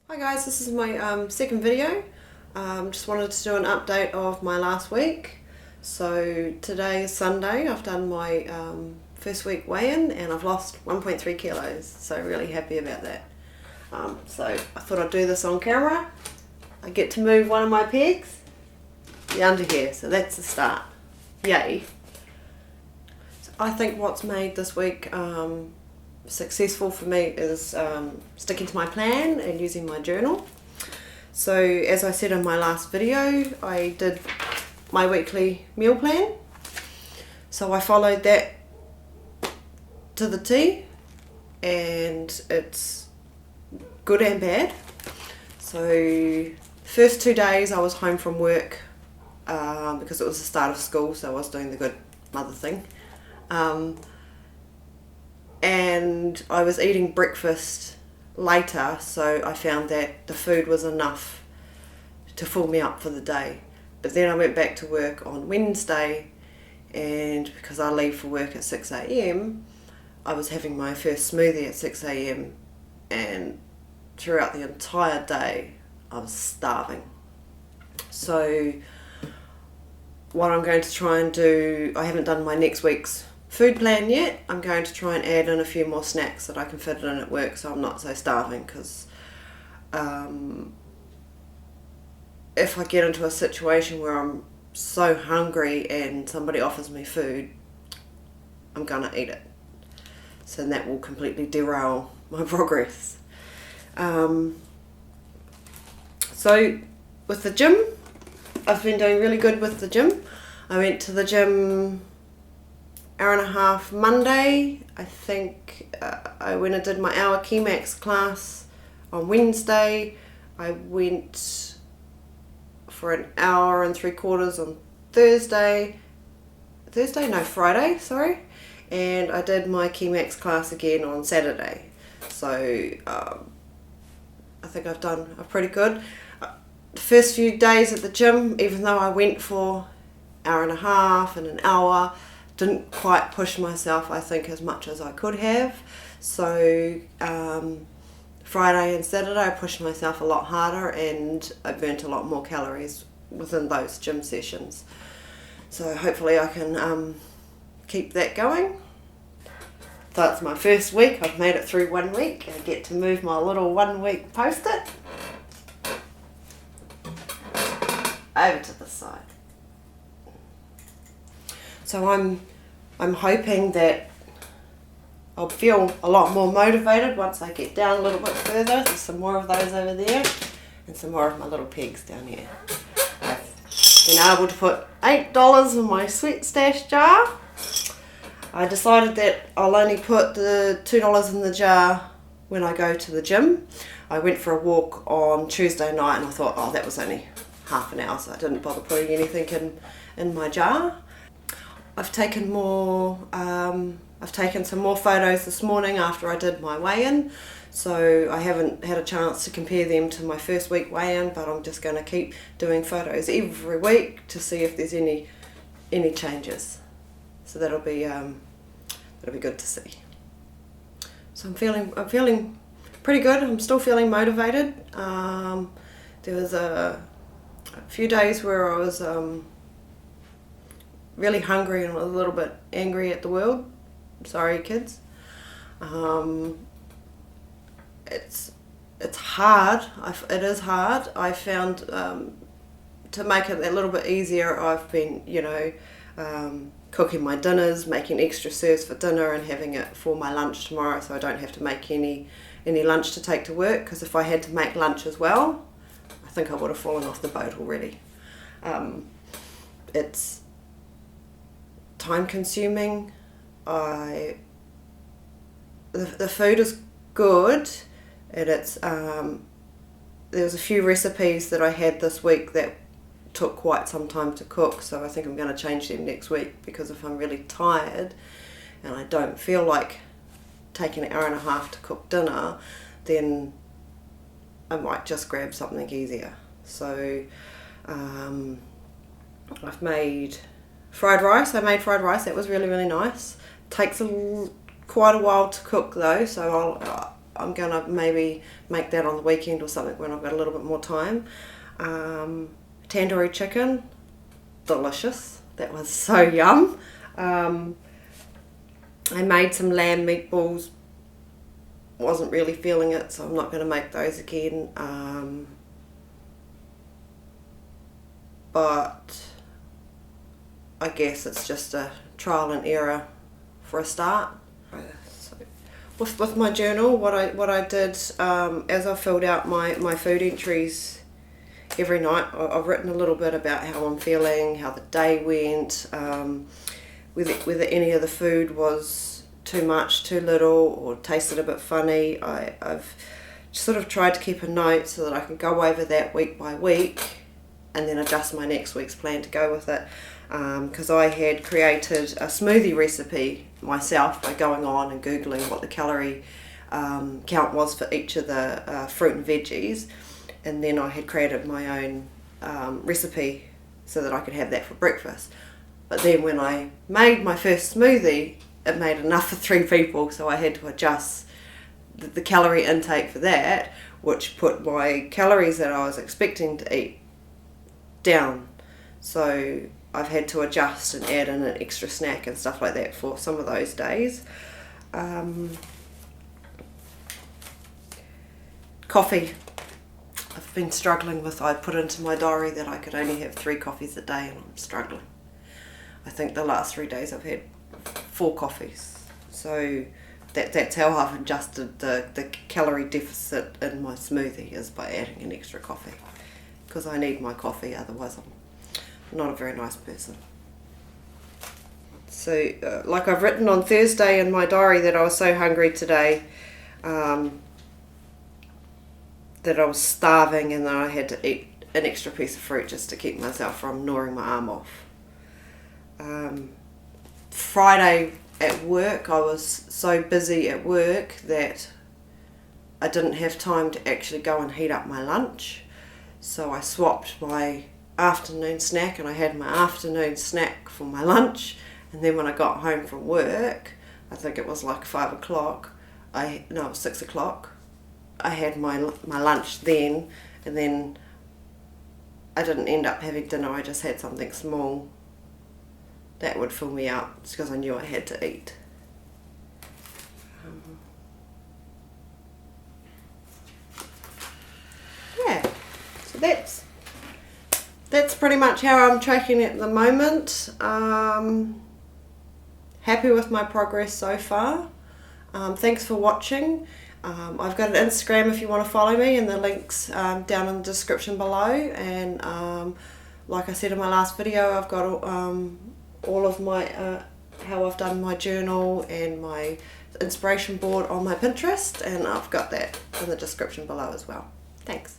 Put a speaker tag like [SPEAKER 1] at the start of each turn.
[SPEAKER 1] Hi guys, this is my second video. Just wanted to do an update of my last week. So today is Sunday, I've done my first week weigh-in and I've lost 1.3 kilos, so really happy about that. So I thought I'd do this on camera. I get to move one of my pegs, the under here, so that's the start. Yay. So I think what's made this week successful for me is sticking to my plan and using my journal. So as I said in my last video, I did my weekly meal plan. So I followed that to the T, and it's good and bad. So first 2 days I was home from work because it was the start of school, so I was doing the good mother thing. And I was eating breakfast later, so I found that the food was enough to fill me up for the day. But then I went back to work on Wednesday, and because I leave for work at 6 a.m, I was having my first smoothie at 6 a.m, and throughout the entire day I was starving. So what I'm going to try and do, I haven't done my next week's food plan yet. I'm going to try and add in a few more snacks that I can fit in at work so I'm not so starving, because if I get into a situation where I'm so hungry and somebody offers me food, I'm gonna eat it. So that will completely derail my progress. So with the gym, I've been doing really good with the gym. I went to the gym hour and a half Monday. I think I went and did my hour Keymax class on Wednesday. I went for an hour and 3/4 on Friday, sorry. And I did my Keymax class again on Saturday. So I think I've done pretty good. The first few days at the gym, even though I went for hour and a half and an hour, didn't quite push myself, I think, as much as I could have. So Friday and Saturday I pushed myself a lot harder, and I burnt a lot more calories within those gym sessions. So hopefully I can keep that going. So it's my first week. I've made it through 1 week. I get to move my little 1 week post-it over to the side. So I'm hoping that I'll feel a lot more motivated once I get down a little bit further. There's some more of those over there and some more of my little pegs down here. I've been able to put $8 in my sweat stash jar. I decided that I'll only put the $2 in the jar when I go to the gym. I went for a walk on Tuesday night and I thought, oh, that was only half an hour, so I didn't bother putting anything in my jar. I've taken some more photos this morning after I did my weigh-in, so I haven't had a chance to compare them to my first week weigh-in, but I'm just going to keep doing photos every week to see if there's any changes. So that'll be good to see. So I'm feeling pretty good. I'm still feeling motivated. There was a few days where I was really hungry and a little bit angry at the world. Sorry, kids. It's hard. It is hard. I found to make it a little bit easier, I've been, cooking my dinners, making extra serves for dinner and having it for my lunch tomorrow, so I don't have to make any lunch to take to work, because if I had to make lunch as well, I think I would have fallen off the boat already. It's time consuming. The food is good, and it's there was a few recipes that I had this week that took quite some time to cook, so I think I'm going to change them next week, because if I'm really tired and I don't feel like taking an hour and a half to cook dinner, then I might just grab something easier. So I've made fried rice. I made fried rice. That was really, really nice. Takes quite a while to cook though, so I'm gonna maybe make that on the weekend or something when I've got a little bit more time. Tandoori chicken, delicious. That was so yum. I made some lamb meatballs. Wasn't really feeling it, so I'm not going to make those again. But I guess it's just a trial and error for a start. So with my journal, what I did as I filled out my food entries every night, I've written a little bit about how I'm feeling, how the day went, whether any of the food was too much, too little, or tasted a bit funny. I've sort of tried to keep a note so that I can go over that week by week and then adjust my next week's plan to go with it. Because I had created a smoothie recipe myself by going on and Googling what the calorie count was for each of the fruit and veggies, and then I had created my own recipe so that I could have that for breakfast. But then when I made my first smoothie, it made enough for 3 people, so I had to adjust the calorie intake for that, which put my calories that I was expecting to eat down. So I've had to adjust and add in an extra snack and stuff like that for some of those days. Coffee. I've been struggling with, I put into my diary that I could only have 3 coffees a day, and I'm struggling. I think the last 3 days I've had 4 coffees. So that's how I've adjusted the calorie deficit in my smoothie, is by adding an extra coffee. Because I need my coffee, otherwise I'm not a very nice person. So like I've written on Thursday in my diary that I was so hungry today, that I was starving, and that I had to eat an extra piece of fruit just to keep myself from gnawing my arm off. Friday at work, I was so busy at work that I didn't have time to actually go and heat up my lunch. So I swapped my afternoon snack, and I had my afternoon snack for my lunch. And then when I got home from work, I think it was like 5 o'clock, it was 6 o'clock, I had my lunch then, and then I didn't end up having dinner. I just had something small that would fill me up, just because I knew I had to eat. Yeah, so that's pretty much how I'm tracking at the moment. Happy with my progress so far. Thanks for watching. I've got an Instagram if you want to follow me, and the link's down in the description below. And like I said in my last video, I've got all of my how I've done my journal and my inspiration board on my Pinterest, and I've got that in the description below as well. Thanks.